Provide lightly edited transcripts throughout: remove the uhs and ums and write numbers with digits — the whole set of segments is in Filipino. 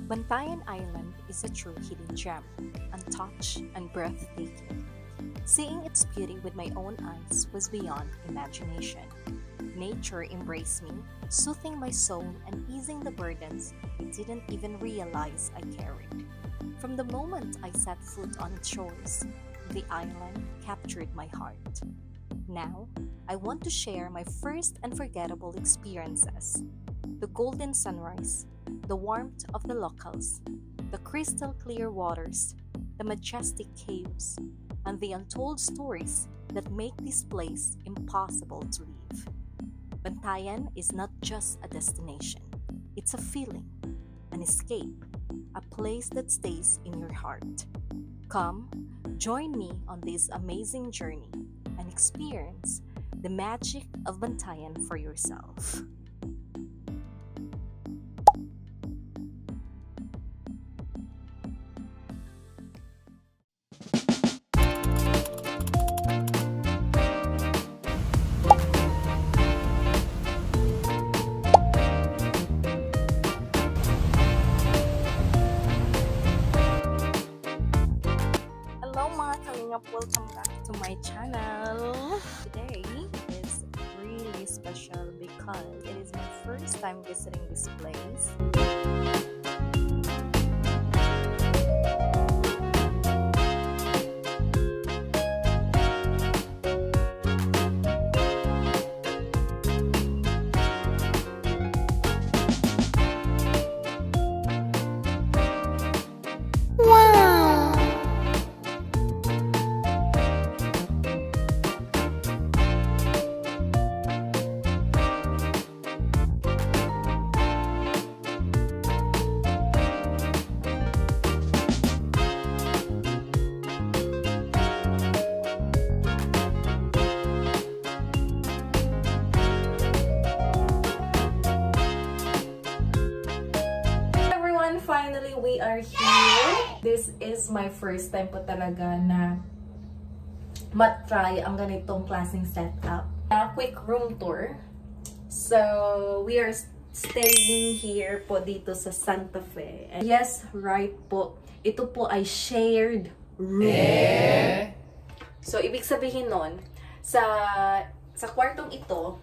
Bantayan Island is a true hidden gem, untouched and breathtaking. Seeing its beauty with my own eyes was beyond imagination. Nature embraced me, soothing my soul and easing the burdens I didn't even realize I carried. From the moment I set foot on its shores, the island captured my heart. Now, I want to share my first unforgettable experiences: the golden sunrise, the warmth of the locals, the crystal clear waters, the majestic caves, and the untold stories that make this place impossible to leave. Bantayan is not just a destination, it's a feeling, an escape, a place that stays in your heart. Come, join me on this amazing journey and experience the magic of Bantayan for yourself. Hello mga kalingap! Welcome back to my channel! Today is really special because it is my first time visiting this place. Finally, we are here. This is my first time po talaga na mat-try ang ganitong klaseng setup. A quick room tour. So, we are staying here po dito sa Santa Fe. And yes, right po. Ito po ay shared room. So, ibig sabihin nun, sa kwartong ito,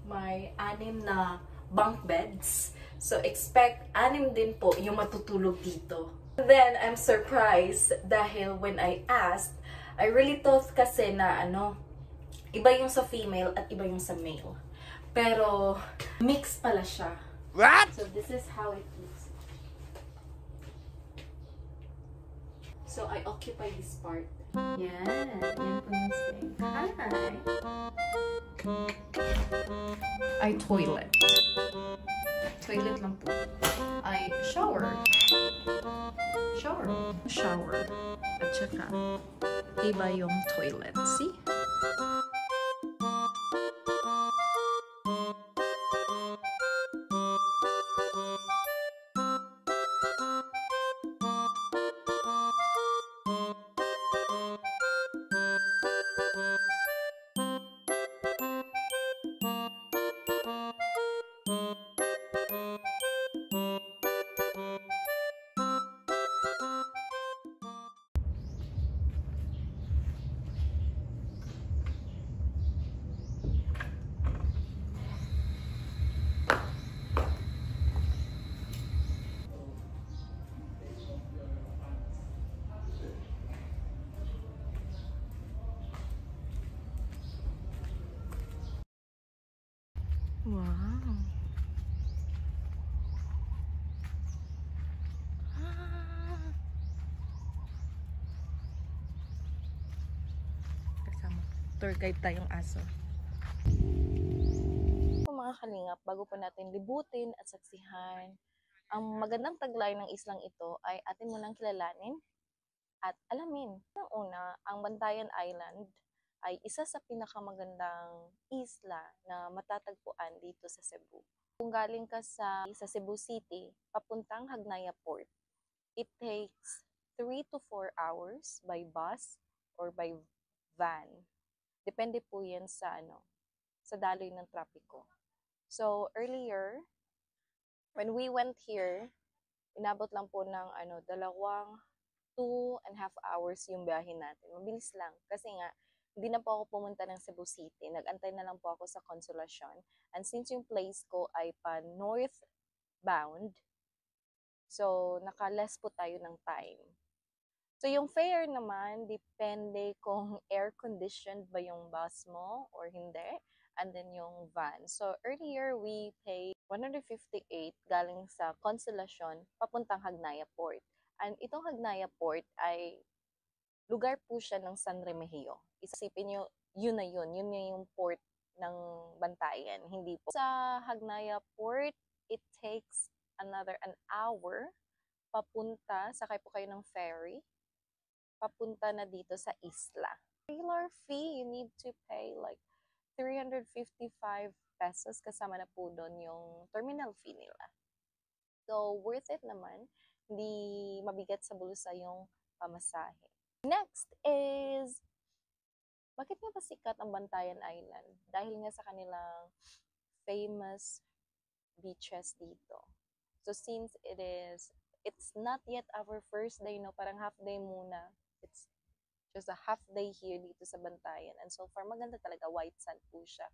may 6 na bunk beds. So, expect 6 din po yung matutulog dito. Then, I'm surprised dahil when I asked, I really thought kasi na iba yung sa female at iba yung sa male. Pero, mix pala siya. What? So, this is how it looks. So, I occupy this part. Yan. Yan po yung stay. Hi! I toilet. Toilet lang po. I shower. Shower. At saka, iba yung toilet. See? Wow. Kasama. Tour guide tayong aso. So, mga kalingap, bago po natin libutin at saksihan ang magandang tagline ng islang ito, ay atin munang kilalanin at alamin. Una, ang Bantayan Island ay isa sa pinakamagandang isla na matatagpuan dito sa Cebu. Kung galing ka sa Cebu City, papuntang Hagnaya Port, it takes 3 to 4 hours by bus or by van. Depende po yan sa sa daloy ng trapiko. So earlier, when we went here, Inabot lang po ng 2.5 hours yung biyahe natin. Mabilis lang. Kasi nga, hindi na po ako pumunta ng Cebu City. Nag-antay na lang po ako sa Consolacion. And since yung place ko ay pa northbound, so naka-less po tayo ng time. So yung fare naman, depende kung air-conditioned ba yung bus mo or hindi. And then yung van. So earlier, we paid 158 galing sa Consolacion papuntang Hagnaya Port. And itong Hagnaya Port ay lugar po siya ng San Remigio. Isipin nyo, yun na yun. Yun na yung port ng Bantayan. Hindi po. Sa Hagnaya Port, it takes another an hour papunta. Sakay po kayo ng ferry. Papunta na dito sa isla. Trailer fee, you need to pay like 355 pesos. Kasama na po doon yung terminal fee nila. So, worth it naman. Hindi mabigat sa bulsa yung pamasahe. Next is, bakit nga ba sikat ang Bantayan Island? Dahil nga sa kanilang famous beaches dito. So since it's not yet our first day, no? Parang half day muna. It's just a half day here dito sa Bantayan. And so far, maganda talaga. White sand po siya.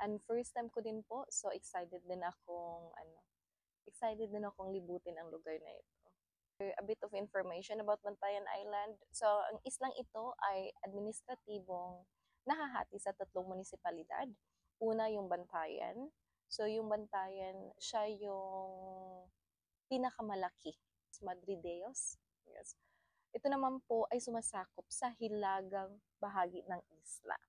And first time ko din po, so excited din akong libutin ang lugar na ito. A bit of information about Bantayan Island. So, ang islang ito ay administratibong nahahati sa 3 munisipalidad. Una, yung Bantayan. So, yung Bantayan, siya yung pinakamalaki. Madrideos. Yes. Ito naman po ay sumasakop sa hilagang bahagi ng isla.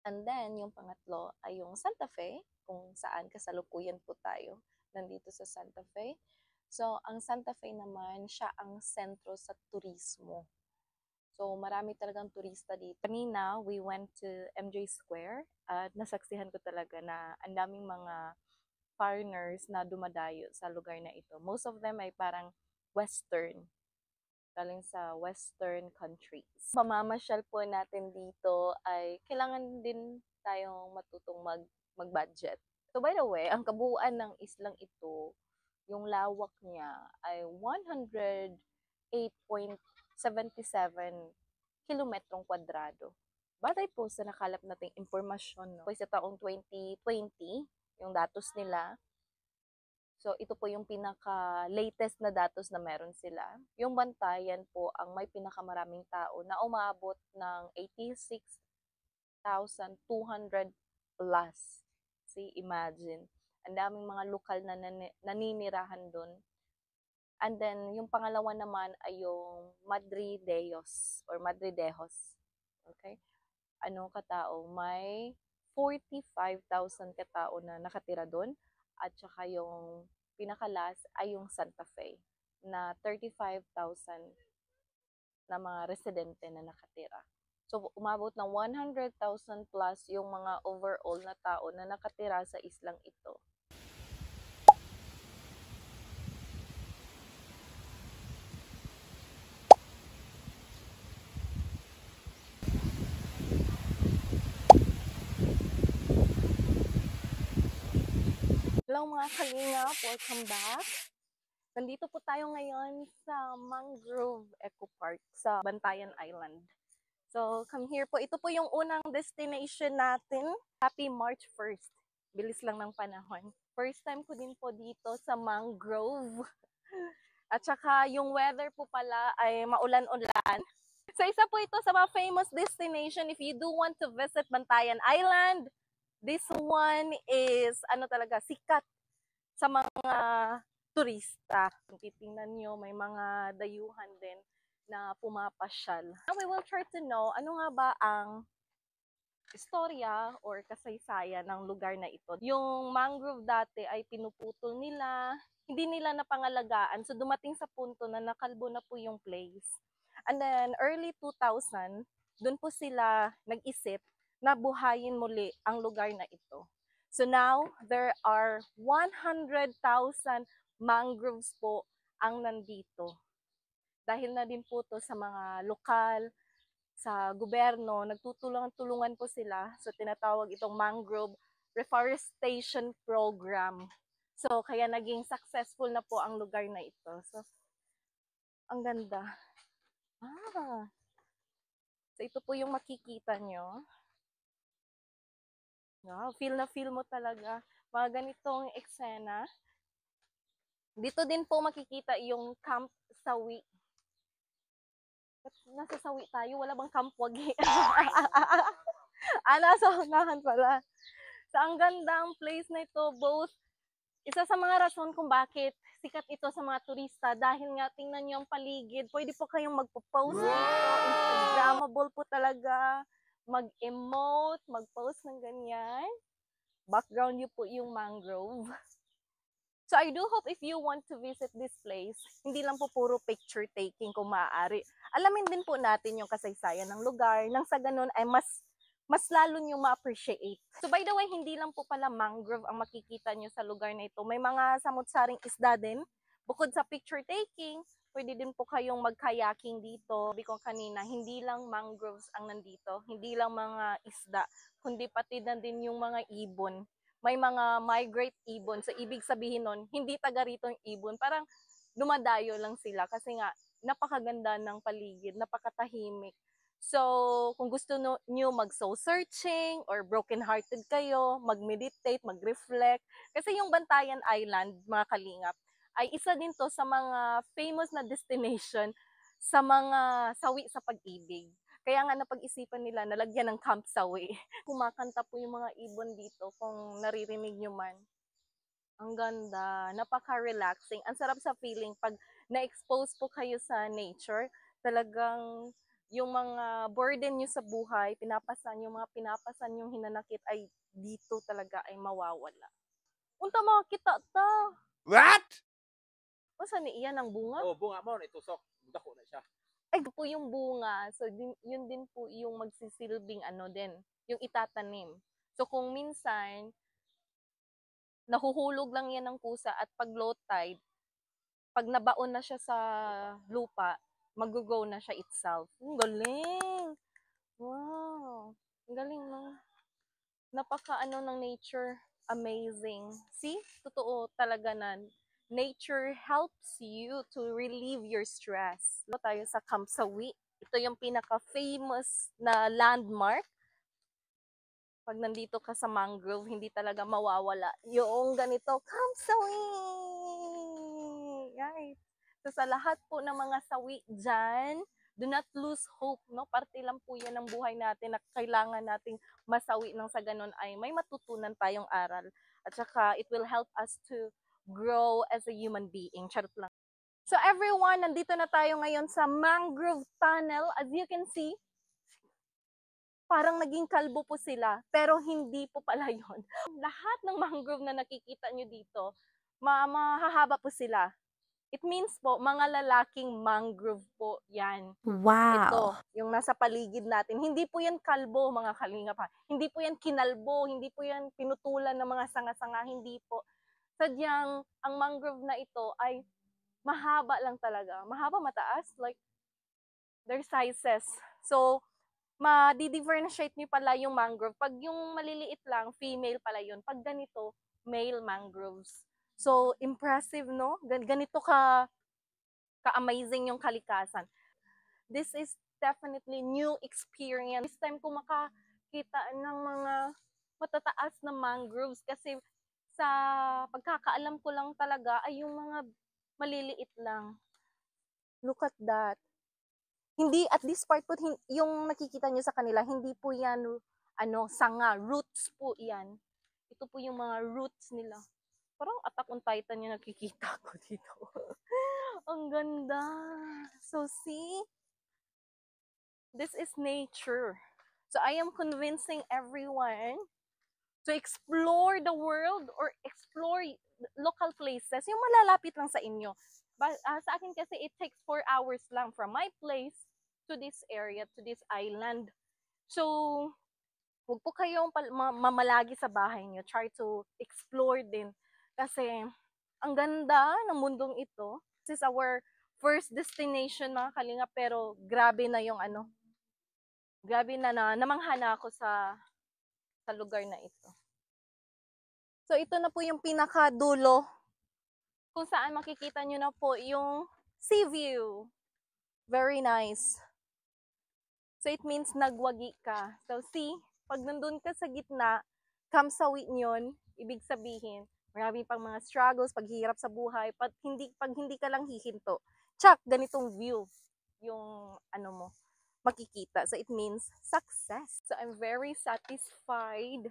And then, yung pangatlo ay yung Santa Fe, kung saan kasalukuyan po tayo nandito sa Santa Fe. So, ang Santa Fe naman, siya ang sentro sa turismo. So, marami talagang turista dito. Kanina, we went to MJ Square at nasaksihan ko talaga na ang daming mga foreigners na dumadayo sa lugar na ito. Most of them ay parang Western, galing sa Western countries. Pamamasyal po natin dito ay kailangan din tayong matutong mag-budget. So, by the way, ang kabuuan ng islang ito, yung lawak niya ay 108.77 kilometrong kwadrado. Batay po sa nakalap nating impormasyon, no? Sa taong 2020, yung datos nila. So, ito po yung pinaka-latest na datos na meron sila. Yung Bantayan po ang may pinakamaraming tao na umabot ng 86,200 plus. See, imagine. Ang daming mga lokal na naninirahan doon. And then, yung pangalawa naman ay yung Madrideos or Madridejos. Okay? Ano katao? May 45,000 katao na nakatira doon. At saka yung pinakalas ay yung Santa Fe na 35,000 na mga residente na nakatira. So, umabot ng 100,000 plus yung mga overall na tao na nakatira sa islang ito. Hello mga kalingap, welcome back. Nandito po tayo ngayon sa Mangrove Eco Park sa Bantayan Island. So, come here po. Ito po yung unang destination natin. Happy March 1st. Bilis lang ng panahon. First time ko din po dito sa Mangrove. At saka yung weather po pala ay maulan-ulan. So, isa po ito sa mga famous destination if you do want to visit Bantayan Island. This one is talaga sikat sa mga turista. Kung titingnan nyo, may mga dayuhan din na pumapasyal. Now we will try to know ano nga ba ang istorya or kasaysayan ng lugar na ito. Yung mangrove dati ay pinuputol nila, hindi nila napangalagaan. So dumating sa punto na nakalbo na po yung place. And then early 2000, doon po sila nag-isip na buhayin muli ang lugar na ito. So now, there are 100,000 mangroves po ang nandito. Dahil na din po to sa mga lokal, sa gobyerno, nagtutulungan-tulungan po sila. So tinatawag itong mangrove reforestation program. So, kaya naging successful na po ang lugar na ito. So, ang ganda. So, ito po yung makikita nyo. Wow, feel na feel mo talaga. Mga ganitong eksena. Dito din po makikita yung Camp Sawi. Nasa Sawi tayo, wala bang Camp Wagi? Nasa unahan pala. So, ang gandang place na ito, both, isa sa mga rason kung bakit sikat ito sa mga turista, dahil nga tingnan nyo ang paligid, pwede po kayong magpo-post dito, Instagrammable po talaga, mag-emote, mag-post ng ganyan. Background nyo po yung mangrove. So I do hope if you want to visit this place, hindi lang po puro picture taking kung maaari. Alamin din po natin yung kasaysayan ng lugar, nang sa ganun ay mas lalo nyo ma-appreciate. So by the way, hindi lang po pala mangrove ang makikita nyo sa lugar na ito. May mga samut-saring isda din. Bukod sa picture taking, pwede din po kayong mag-kayaking dito. Sabi ko kanina, hindi lang mangroves ang nandito, hindi lang mga isda, kundi pati na din yung mga ibon. May mga migrate ibon. So, ibig sabihin nun, hindi taga rito yung ibon. Parang dumadayo lang sila kasi nga, napakaganda ng paligid, napakatahimik. So, kung gusto nyo mag-soul searching or broken-hearted kayo, mag-meditate, mag-reflect. Kasi yung Bantayan Island, mga kalingap, ay isa din to sa mga famous na destination sa mga sawi sa pag-ibig. Kaya nga napag-isipan nila nalagyan ng Camp Sawi. Kumakanta po yung mga ibon dito kung naririnig nyo man. Ang ganda, napaka-relaxing. Ang sarap sa feeling pag na-expose po kayo sa nature. Talagang yung mga burden nyo sa buhay, yung mga pinapasan yung hinanakit ay dito talaga ay mawawala. Unta mga kita ta. What? O saan ni iyan ang bunga? Oh, bunga mo, itusok. Dako na siya. Ay, po yung bunga. So, yun din po yung magsisilbing ano din, yung itatanim. So, kung minsan, nahuhulog lang yan ng kusa at pag low tide, pag nabaon na siya sa lupa, mag-grow na siya itself. Ang galing! Wow! Ang galing, no? Napaka-ano ng nature. Amazing. See? Totoo talaga na nature helps you to relieve your stress. Ito tayo sa Camp Sawi. Ito yung pinaka-famous na landmark. Pag nandito ka sa mangrove, hindi talaga mawawala yung ganito, Camp Sawi! Guys. So sa lahat po ng mga sawi dyan, do not lose hope, no? Parte lang po yan ng buhay natin na kailangan nating masawi nang sa ganun ay may matutunan tayong aral. At saka, it will help us to grow as a human being. Charot lang. So everyone, nandito na tayo ngayon sa mangrove tunnel. As you can see, parang naging kalbo po sila, pero hindi po pala yun. Lahat ng mangrove na nakikita nyo dito, mahahaba po sila. It means po, mga lalaking mangrove po yan. Wow! Ito, yung nasa paligid natin. Hindi po yan kalbo, mga kalingap ha. Hindi po yan kinalbo, hindi po yan pinutulan ng mga sanga-sanga, hindi po. Sadyang, ang mangrove na ito ay mahaba lang talaga. Mahaba, mataas, like, their sizes. So, ma-differentiate niyo pala yung mangrove. Pag yung maliliit lang, female pala yun. Pag ganito, male mangroves. So, impressive, no? Ganito ka-amazing yung kalikasan. This is definitely new experience. This time ko makakita ng mga matataas na mangroves kasi sa pagkakaalam ko lang talaga ay yung mga maliliit lang. Look at that. Hindi, at this part po, yung nakikita nyo sa kanila, hindi po yan, sanga, roots po yan. Ito po yung mga roots nila. Parang Attack on Titan yung nakikita ko dito. Ang ganda. So, see? This is nature. So, I am convincing everyone to explore the world or explore local places, yung malalapit lang sa inyo. Sa akin kasi, it takes 4 hours lang from my place to this area, to this island. So, huwag po kayong mamalagi sa bahay niyo. Try to explore din. Kasi, ang ganda ng mundong ito. This is our first destination, mga kalinga, pero grabe na yung grabe na namangha na ako sa lugar na ito. So ito na po yung pinakadulo kung saan makikita nyo na po yung sea view. Very nice. So it means nagwagi ka. So see, pag nandun ka sa gitna, kamsawit yun, ibig sabihin, marami pang mga struggles, paghihirap sa buhay, pag hindi ka lang hihinto. Tsak, ganitong view yung ano mo, makikita. So it means success. So I'm very satisfied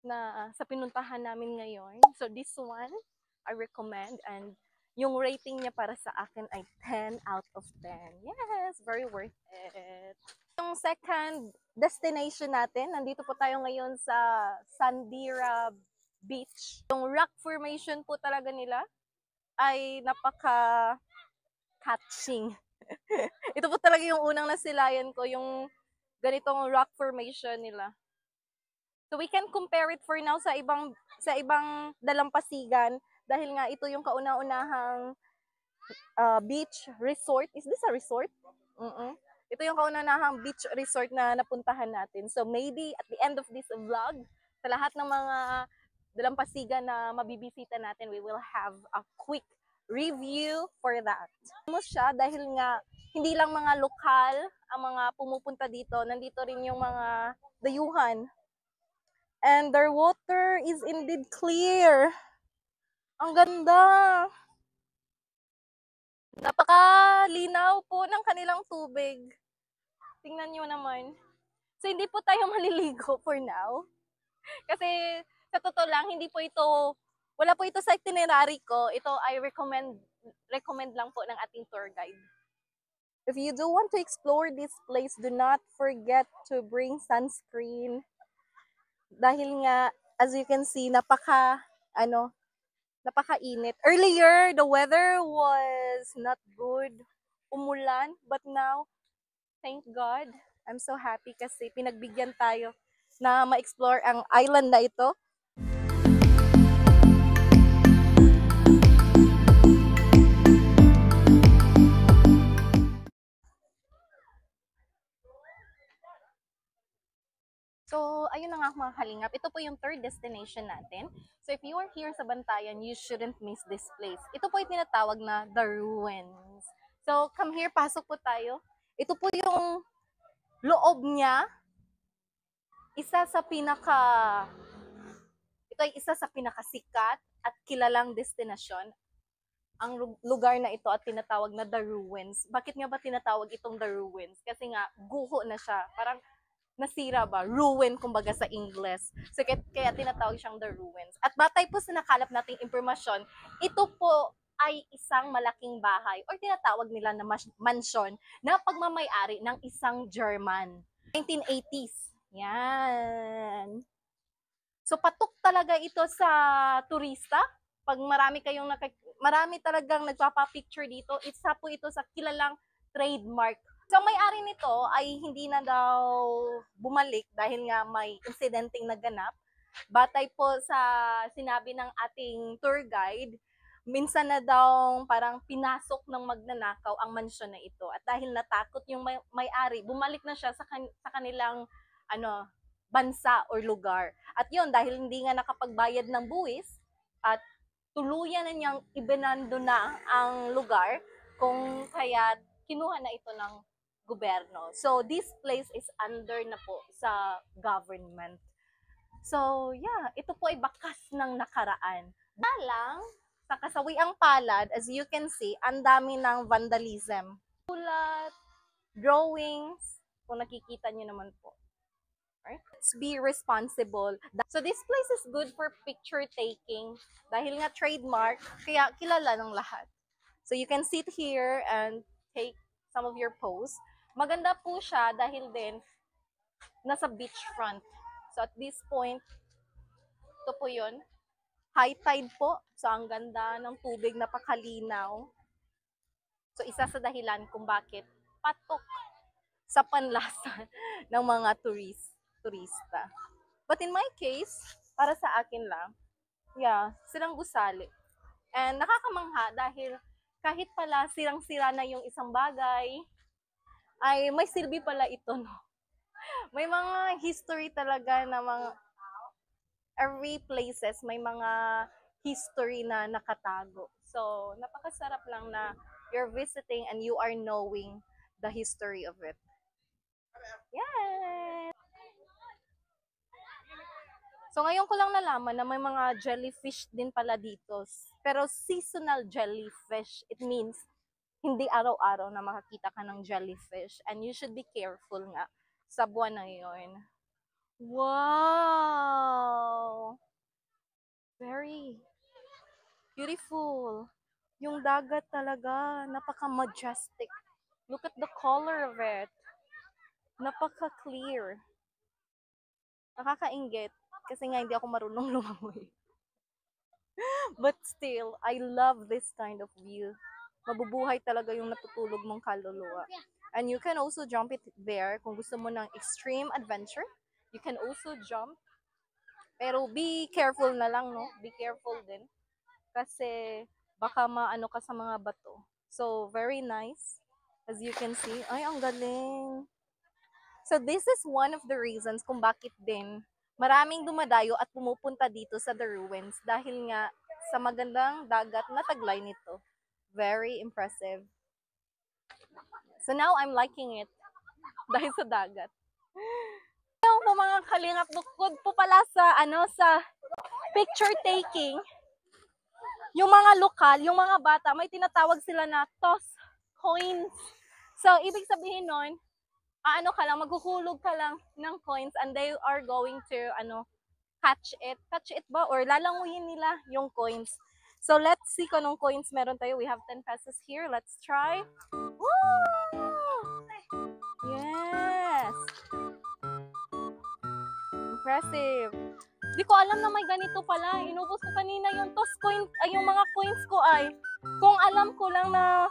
na sa pinuntahan namin ngayon. So this one, I recommend, and yung rating niya para sa akin ay 10 out of 10. Yes, very worth it. Yung second destination natin, nandito po tayo ngayon sa Sandira Beach. Yung rock formation po talaga nila ay napaka-catching. Ito po talaga yung unang nasilayan ko, yung ganitong rock formation nila. So we can compare it for now sa ibang dalampasigan dahil nga ito yung kauna-unahang beach resort. Is this a resort? Ito yung kauna-unahang beach resort na napuntahan natin. So maybe at the end of this vlog, sa lahat ng mga dalampasigan na mabibisita natin, we will have a quick review for that. Mo siya dahil nga hindi lang mga lokal ang mga pumupunta dito, nandito rin yung mga dayuhan. And their water is indeed clear. Ang ganda. Napakalinaw po ng kanilang tubig. Tingnan nyo naman. So, hindi po tayo maliligo for now. Kasi, sa totoo lang, wala po ito sa itinerary ko. Ito ay recommend lang po ng ating tour guide. If you do want to explore this place, do not forget to bring sunscreen. Dahil nga, as you can see, napakainit. Earlier, the weather was not good. Umulan. But now, thank God, I'm so happy kasi pinagbigyan tayo na ma-explore ang island na ito. So, ayun na nga mga kalingap. Ito po yung third destination natin. So, if you are here sa Bantayan, you shouldn't miss this place. Ito po yung tinatawag na The Ruins. So, come here, pasok po tayo. Ito po yung loob niya. Ito ay isa sa pinakasikat at kilalang destinasyon. Ang lugar na ito at tinatawag na The Ruins. Bakit nga ba tinatawag itong The Ruins? Kasi nga, guho na siya. Parang nasira ba? Ruin, kumbaga sa English. So, kaya tinatawag siyang The Ruins. At batay po sa nakalap nating impormasyon, ito po ay isang malaking bahay or tinatawag nila na mansion na pagmamay-ari ng isang German. 1980s. Yan. So, patok talaga ito sa turista. Pag marami talagang nagpapa-picture dito, isa po ito sa kilalang trademark. So, ang may-ari nito ay hindi na daw bumalik dahil nga may insidenteng naganap. Batay po sa sinabi ng ating tour guide, minsan na daw parang pinasok ng magnanakaw ang mansyon na ito. At dahil natakot yung may-ari, bumalik na siya sa kanilang bansa or lugar. At yun, dahil hindi nga nakapagbayad ng buwis, at tuluyan na niyang ibinando na ang lugar, kung kaya kinuha na ito ng gobyerno. So, this place is under na po sa government. So, yeah, ito po ay bakas ng nakaraan. Dalang, sa kasawiang palad, as you can see, ang dami ng vandalism. Sulat, drawings, kung nakikita nyo naman po. Right? Let's be responsible. So, this place is good for picture taking. Dahil nga trademark, kaya kilala ng lahat. So, you can sit here and take some of your pose. Maganda po siya dahil din nasa beachfront. So at this point, ito po yun. High tide po. So ang ganda ng tubig, napakalinaw. So isa sa dahilan kung bakit patok sa panlasa ng mga turista. But in my case, para sa akin lang, yeah, silang gusali. And nakakamangha dahil kahit pala sirang-sira na yung isang bagay, ay may silbi pala ito, no? May mga history talaga na every places may mga history na nakatago. So, napakasarap lang na you're visiting and you are knowing the history of it. Yes! So, ngayon ko lang nalaman na may mga jellyfish din pala dito. Pero seasonal jellyfish. It means hindi araw-araw na makakita ka ng jellyfish. And you should be careful nga sa buwan na yun. Wow! Very beautiful. Yung dagat talaga, napaka-majestic. Look at the color of it. Napaka-clear. Nakakainggit. Kasi nga hindi ako marunong lumangoy. But still, I love this kind of view. Mabubuhay talaga yung natutulog mong kaluluwa. And you can also jump it there kung gusto mo ng extreme adventure. You can also jump. Pero be careful na lang, no? Be careful din. Kasi baka maano ka sa mga bato. So, very nice. As you can see. Ay, ang galing. So, this is one of the reasons kung bakit din maraming dumadayo at pumupunta dito sa The Ruins dahil nga sa magandang dagat na taglay nito. Very impressive. So now I'm liking it dahil sa dagat. Yung po mga kalingap, bukod po pala sa sa picture taking, yung mga lokal, yung mga bata, may tinatawag sila na toss coins. So ibig sabihin nun, maghuhulog ka lang ng coins and they are going to catch it ba or lalanguyin nila yung coins. So let's see kung anong coins meron tayo. We have 10 pesos here. Let's try. Woo! Yes. Impressive. Di ko alam na may ganito pala. Inubos ko kanina yung toss coin, yung mga coins ko ay. Kung alam ko lang na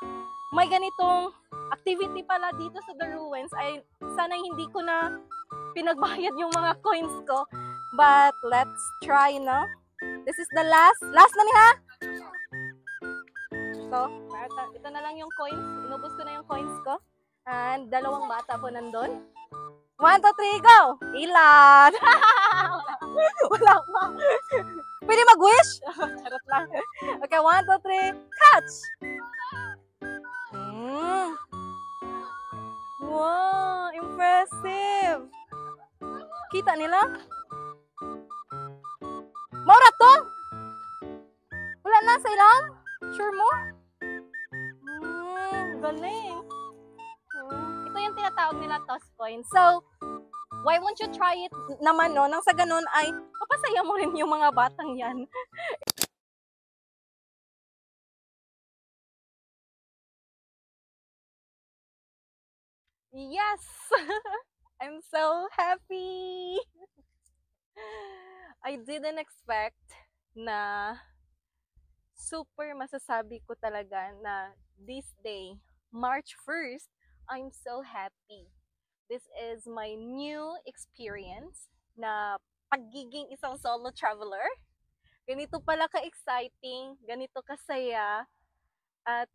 may ganitong activity pala dito sa The Ruins, ay sana hindi ko na pinagbayad yung mga coins ko. But let's try na. This is the last na niya. So, ito na lang yung coins. Inubos ko na yung coins ko. And dalawang bata po nandun. 1, 2, 3, go! Ilan? Wala pa. Pwede mag-wish? Charot lang. Okay, 1, 2, 3, catch! Wow, impressive! Kita nila? Maura to? Wala na sa ilang? Sure mo? Galing. Ito yung tinatawag nila toss coin. So, why won't you try it naman, no? Nang sa ganun ay, papasaya mo rin yung mga batang yan. Yes! I'm so happy! I didn't expect na super masasabi ko talaga na this day, March 1st, I'm so happy. This is my new experience na pagiging isang solo traveler. Ganito pala ka-exciting, ganito kasaya, at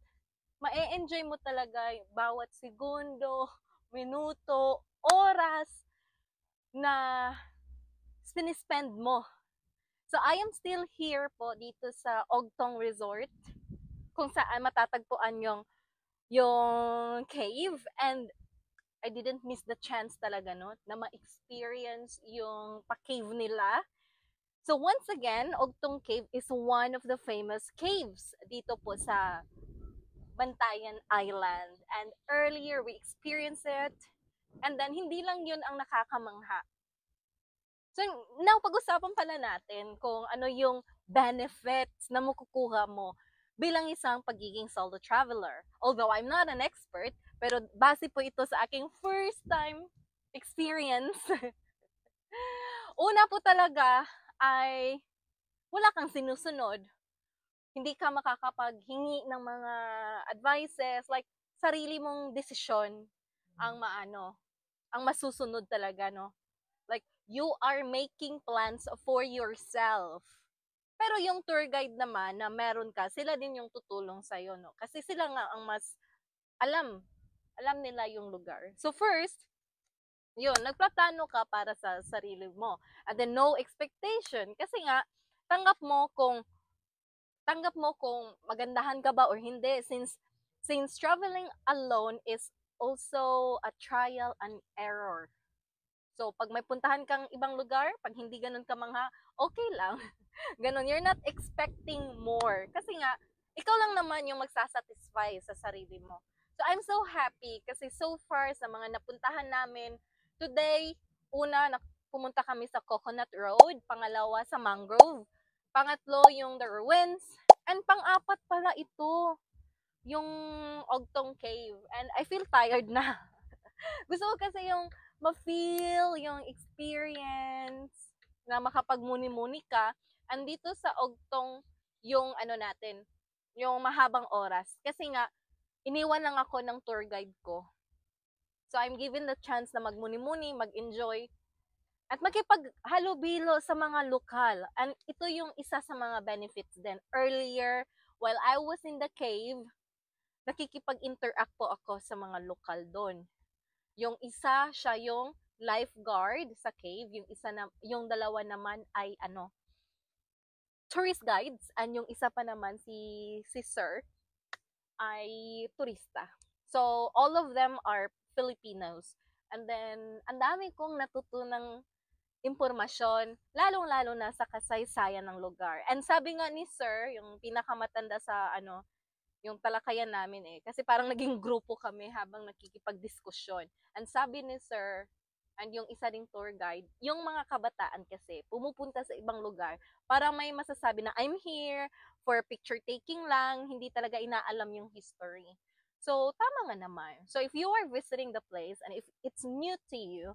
ma-enjoy mo talaga bawat segundo, minuto, oras na sinispend mo. So, I am still here po dito sa Ogtong Resort kung saan matatagpuan yung cave, and I didn't miss the chance talaga, no, na ma-experience yung pa-cave nila. So, once again, Ogtong Cave is one of the famous caves dito po sa Bantayan Island. And earlier, we experienced it. And then, hindi lang yun ang nakakamangha. So, now, pag-usapan pala natin kung ano yung benefits na makukuha mo bilang isang pagiging solo traveler. Although I'm not an expert, pero base po ito sa aking first time experience. Una po talaga ay wala kang sinusunod. Hindi ka makakapaghingi ng mga advices, like sarili mong desisyon ang ang masusunod talaga, no? Like, you are making plans for yourself. Pero yung tour guide naman na meron ka, sila din yung tutulong sa'yo, no? Kasi sila nga ang mas alam nila yung lugar. So first, Yun, nagpaplano ka para sa sarili mo. And then no expectation kasi nga tanggap mo kung magandahan ka ba or hindi since traveling alone is also a trial and error. So, pag may puntahan kang ibang lugar, pag hindi ganun ka mangha, okay lang. Ganun, you're not expecting more. Kasi nga, ikaw lang naman yung magsasatisfy sa sarili mo. So, I'm so happy kasi so far sa mga napuntahan namin, today, una, pumunta kami sa Coconut Road, pangalawa sa Mangrove, pangatlo yung The Ruins, and pang-apat pala ito, yung Ogtong Cave. And I feel tired na. Gusto ko kasi yung ma-feel yung experience na makapagmuni-muni ka. Andito sa Ogtong yung ano natin, yung mahabang oras. Kasi nga, iniwan lang ako ng tour guide ko. So, I'm given the chance na magmuni-muni, mag-enjoy, at makipaghalubilo sa mga lokal. And ito yung isa sa mga benefits din. Earlier, while I was in the cave, nakikipag-interact po ako sa mga lokal doon. Yung isa, siya yung lifeguard sa cave. Yung dalawa naman ay tourist guides. And yung isa pa naman, si Sir, ay turista. So, all of them are Filipinos. And then, ang dami kong natutunang impormasyon, lalong-lalo na sa kasaysayan ng lugar. And sabi nga ni Sir, yung pinakamatanda sa yung talakayan namin kasi parang naging grupo kami habang nakikipagdiskusyon. And sabi ni Sir, and yung isa ding tour guide, yung mga kabataan kasi pumupunta sa ibang lugar para may masasabi na I'm here for picture taking lang, hindi talaga inaalam yung history. So, tama nga naman. So, if you are visiting the place and if it's new to you,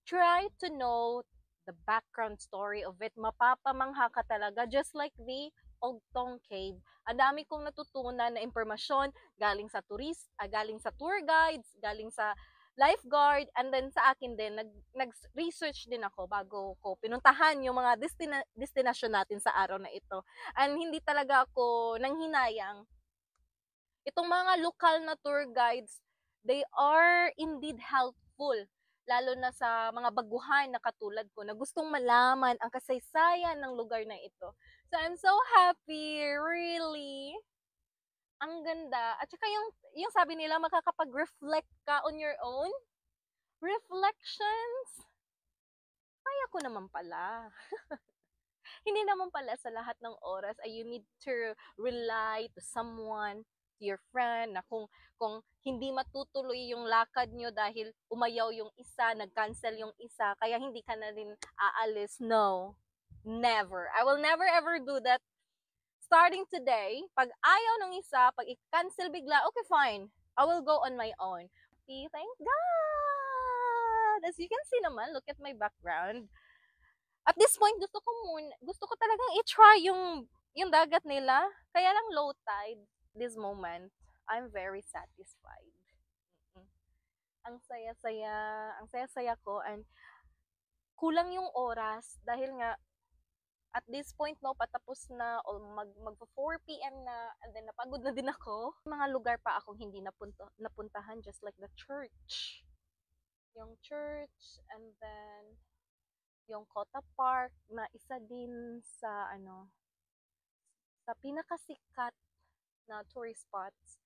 try to know the background story of it. Mapapamangha ka talaga, just like the Ogtong Cave. Ang dami kong natutunan na impormasyon galing sa galing sa tour guides, galing sa lifeguard, and then sa akin din, nag-research din ako bago ko pinuntahan yung mga destination natin sa araw na ito. And hindi talaga ako nanghinayang. Itong mga lokal na tour guides, they are indeed helpful, lalo na sa mga baguhan na katulad ko na gustong malaman ang kasaysayan ng lugar na ito. So, I'm so happy, really. Ang ganda. At saka yung sabi nila, makakapag-reflect ka on your own. Reflections. Kaya ko naman pala. Hindi naman pala sa lahat ng oras ay you need to rely to someone, to your friend, na kung hindi matutuloy yung lakad nyo dahil umayaw yung isa, nag-cancel yung isa, kaya hindi ka na rin aalis. No. Never. I will never ever do that. Starting today, pag ayaw ng isa, pag i-cancel bigla, okay, fine. I will go on my own. Thank God! As you can see naman, look at my background. At this point, gusto ko talagang i-try yung dagat nila. Kaya lang low tide. This moment, I'm very satisfied. Ang saya-saya ko, and kulang yung oras dahil nga at this point, patapos na o mag 4 p.m. na, and then napagod na din ako. Mga lugar pa akong hindi napuntahan, just like the church. Yung church, and then yung Kota Park na isa din sa sa pinakasikat na tourist spots,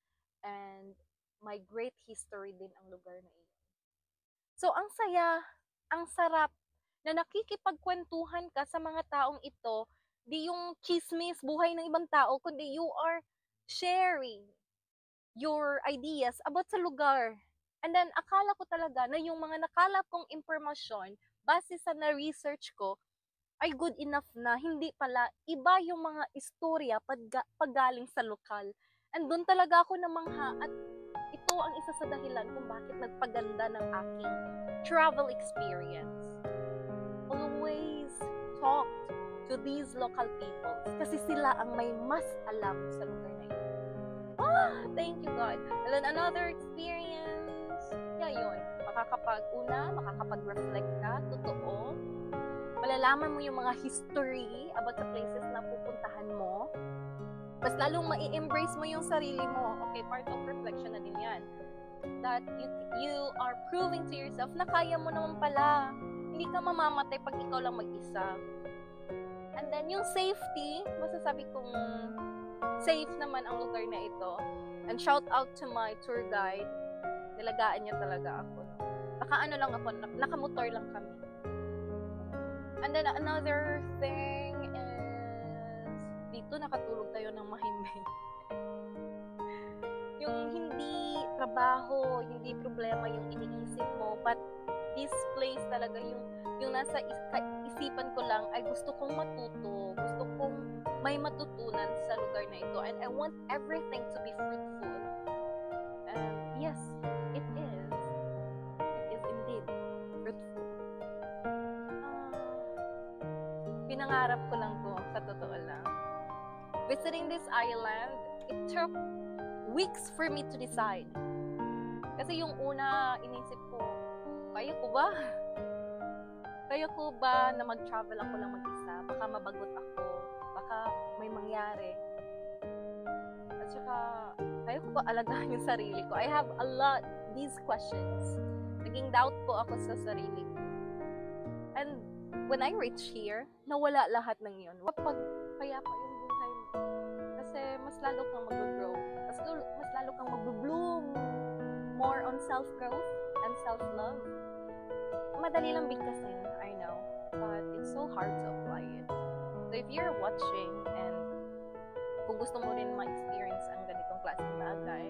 and may great history din ang lugar na iyon. So, ang saya, ang sarap na nakikipagkwentuhan ka sa mga taong ito, di yung chismis, buhay ng ibang tao, kundi you are sharing your ideas about sa lugar. And then, akala ko talaga na yung mga nakalap kong impormasyon, base sa na-research ko, ay good enough na. Hindi pala, iba yung mga istorya paggaling sa lokal. And doon talaga ako namangha, at ito ang isa sa dahilan kung bakit nagpaganda ng aking travel experience. Always talk to these local people kasi sila ang may mas alam sa lugar na ito. Thank you God. And then another experience, yun, makakapag-reflect ka, totoo. Malalaman mo yung mga history about the places na pupuntahan mo. Mas lalong mai-embrace mo yung sarili mo. Okay, part of reflection na din yan. that you are proving to yourself na kaya mo naman pala. Hindi ka mamamatay pag ikaw lang mag-isa. And then yung safety, masasabi kong safe naman ang lugar na ito. And shout out to my tour guide. Nilagaan niya talaga ako. Nakaano lang ako, nakamotor lang kami. And then another thing is, dito nakatulog tayo ng mahimbing. Yung hindi trabaho, hindi problema yung iniisip mo, but this place talaga, yung nasa isipan ko lang ay gusto kong matuto, gusto kong may matutunan sa lugar na ito, and I want everything to be fruitful. And yes, it is indeed fruitful. Pinangarap ko lang to, sa totoo lang. Visiting this island, it took weeks for me to decide. Kasi yung una, inisip ko, kaya ko ba? Kaya ko ba na mag-travel ako lang mag-isa? Baka mabagot ako. Baka may mangyari. At saka, kaya ko ba alagaan yung sarili ko? I have a lot these questions. Naging doubt po ako sa sarili ko. And when I reach here, nawala lahat ng yun. Kapag kaya pa yung buhay mo. Kasi mas lalo kang mag-grow. Mas lalo kang mag-bloom. More on self-growth and self-love. Madali lang bigkasin, I know. But it's so hard to apply it. So if you're watching and kung gusto mo rin ma-experience ang ganitong klaseng bagay,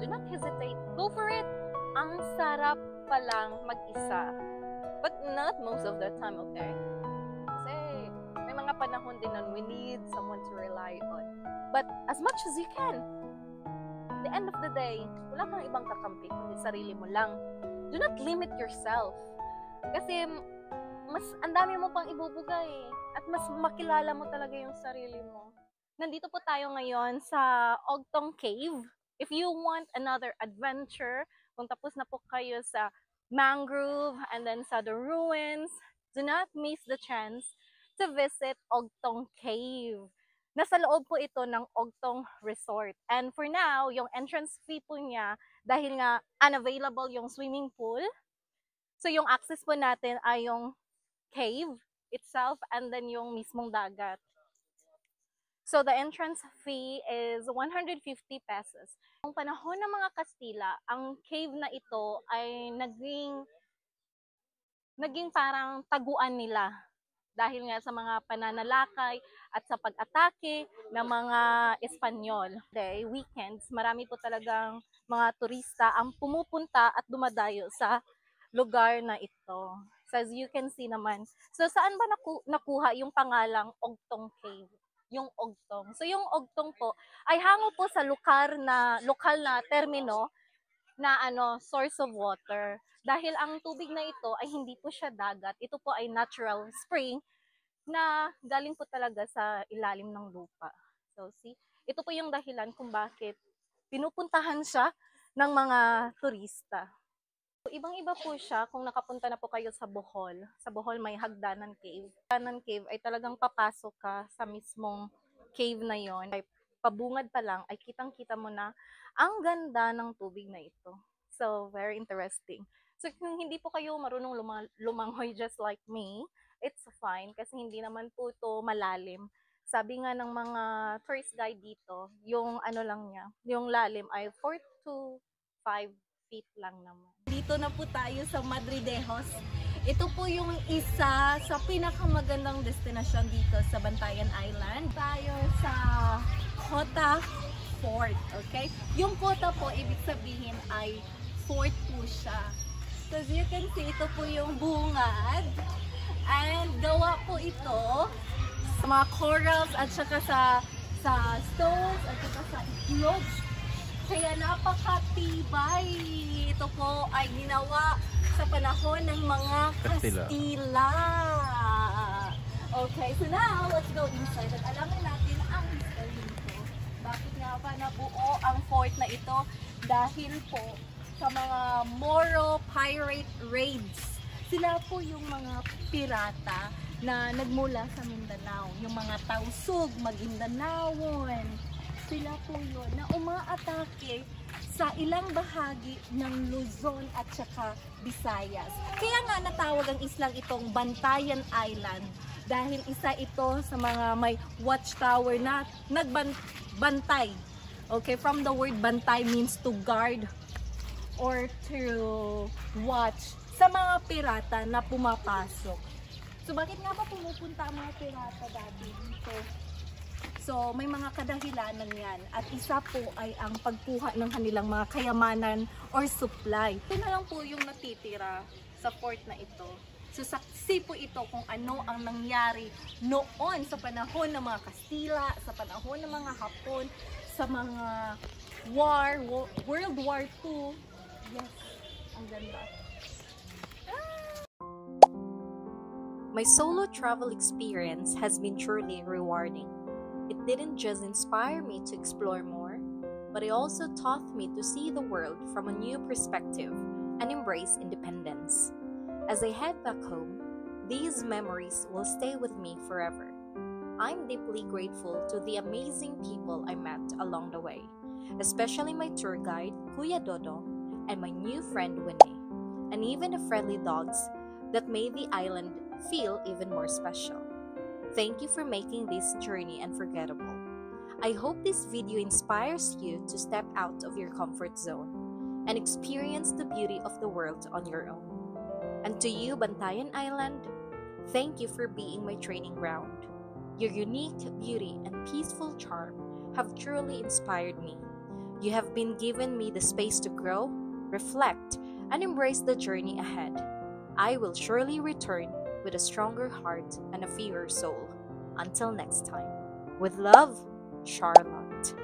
do not hesitate. Go for it! Ang sarap palang mag-isa. But not most of the time, okay? Kasi may mga panahon din na we need someone to rely on. But as much as you can. At the end of the day, wala kang ibang kakampi kundi sarili mo lang. Do not limit yourself. Kasi mas ang dami mo pang ibubugay at mas makilala mo talaga yung sarili mo. Nandito po tayo ngayon sa Ogtong Cave. If you want another adventure, kung tapos na po kayo sa mangrove and then sa the ruins, do not miss the chance to visit Ogtong Cave. Nasa loob po ito ng Ogtong Resort. And for now, yung entrance fee po niya, dahil nga unavailable yung swimming pool, so yung access po natin ay yung cave itself and then yung mismong dagat. So the entrance fee is 150 pesos. Noong panahon ng mga Kastila, ang cave na ito ay naging parang taguan nila. Dahil nga sa mga pananalakay at sa pag-atake ng mga Espanyol. Weekends, marami po talagang mga turista ang pumupunta at dumadayo sa lugar na ito. So as you can see naman. So saan ba nakuha yung pangalang Ogtong Cave? Yung Ogtong. So yung Ogtong po ay hango po sa lokal na termino na source of water. Dahil ang tubig na ito ay hindi po siya dagat. Ito po ay natural spring na galing po talaga sa ilalim ng lupa. So see, ito po yung dahilan kung bakit pinupuntahan siya ng mga turista. Ibang-iba po siya kung nakapunta na po kayo sa Bohol. Sa Bohol may Hagdanan Cave. Hagdanan Cave ay talagang papasok ka sa mismong cave na yon. Ay pabungad pa lang ay kitang-kita mo na ang ganda ng tubig na ito. So very interesting. So kung hindi po kayo marunong lumangoy just like me, it's fine kasi hindi naman po ito malalim. Sabi nga ng mga tourist guide dito, yung lang niya, yung lalim ay 4 to 5 feet lang naman. Dito na po tayo sa Madridejos. Ito po yung isa sa pinakamagandang destinasyon dito sa Bantayan Island. Tayo sa Kota Fort, okay? Yung Kota po, ibig sabihin ay fort po siya. So as you can see, ito po yung bungad. And gawa po ito sa mga corals at saka sa stones at saka sa rocks. Kaya napakatibay. Ito po ay ginawa sa panahon ng mga Kastila. Okay, so now let's go inside at alamin natin ang history nito. Bakit nga ba nabuo ang fort na ito? Dahil po sa mga Moro pirate raids. Sila po yung mga pirata na nagmula sa Mindanao. Yung mga Tausug, Maguindanaon. Sila po yun na umaatake sa ilang bahagi ng Luzon at saka Visayas. Kaya nga natawag ang islang itong Bantayan Island dahil isa ito sa mga may watchtower na nagbantay. Okay, from the word bantay means to guard or to watch sa mga pirata na pumapasok. So bakit nga ba pumupunta ang mga pirata dati dito? So, may mga kadahilanan yan. At isa po ay ang pagkuha ng kanilang mga kayamanan or supply. Ito na lang po yung natitira sa fort na ito. So, saksi po ito kung ano ang nangyari noon sa panahon ng mga Kastila, sa panahon ng mga Hapon, sa mga World War II. Yes, ang ganda. My solo travel experience has been truly rewarding. It didn't just inspire me to explore more, but it also taught me to see the world from a new perspective and embrace independence. As I head back home, these memories will stay with me forever. I'm deeply grateful to the amazing people I met along the way, especially my tour guide, Kuya Dodo, and my new friend Winnie, and even the friendly dogs that made the island feel even more special. Thank you for making this journey unforgettable. I hope this video inspires you to step out of your comfort zone and experience the beauty of the world on your own. And to you, Bantayan Island, thank you for being my training ground. Your unique beauty and peaceful charm have truly inspired me. You have been given me the space to grow, reflect, and embrace the journey ahead. I will surely return with a stronger heart and a freer soul. Until next time. With love, Charlotte.